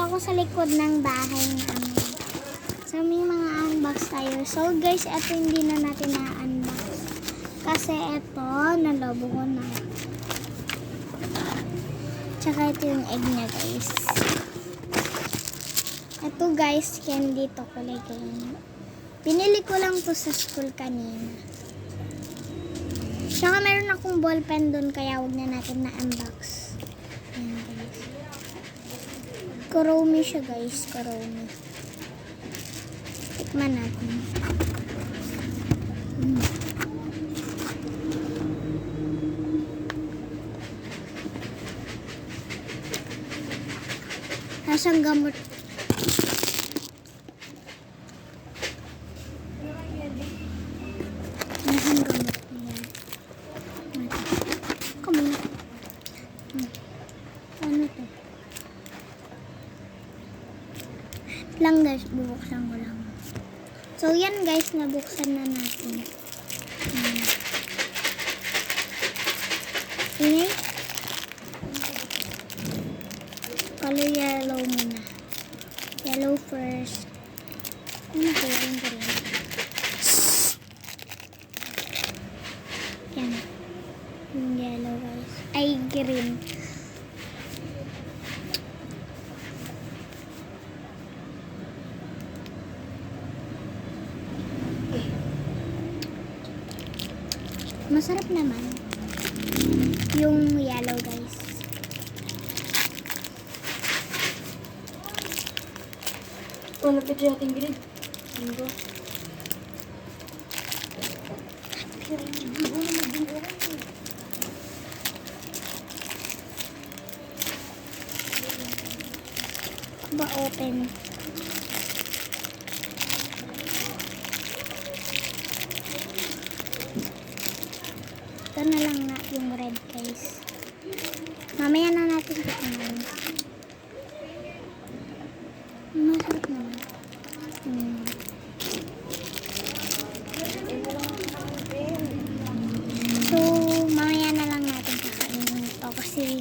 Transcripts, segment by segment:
ako sa likod ng bahay namin. So, may mga unbox tayo. So, guys, ito hindi na natin na-unbox. Kasi ito, nalobo ko na. Tsaka ito yung egg niya, guys. Ito, guys, candy to kulay green. Pinili ko lang to sa school kanina. Tsaka meron akong ballpen doon, kaya huwag na natin na-unbox. Ayan, guys. Kuromi siya, guys. Kuromi. Tikman natin. Nasang gamot. Nasang gamot niya. Come on. Ano to? Lang guys, bubuksan ko lang. So yan guys, nabuksan na natin. Ini color yellow muna. Yellow first. Ano ko yung green? Yan. Yung yellow guys. Ay, green. Masarap naman. Yung yellow guys. Oh, lapit siya ating gilid. Linggo. Ba open? Ito na lang nga yung red guys. Mamaya na natin tikman. Masarap naman. So, mamaya na lang natin kakainin ito kasi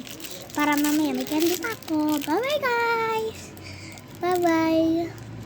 para mamaya may candy pa ako. Bye bye guys!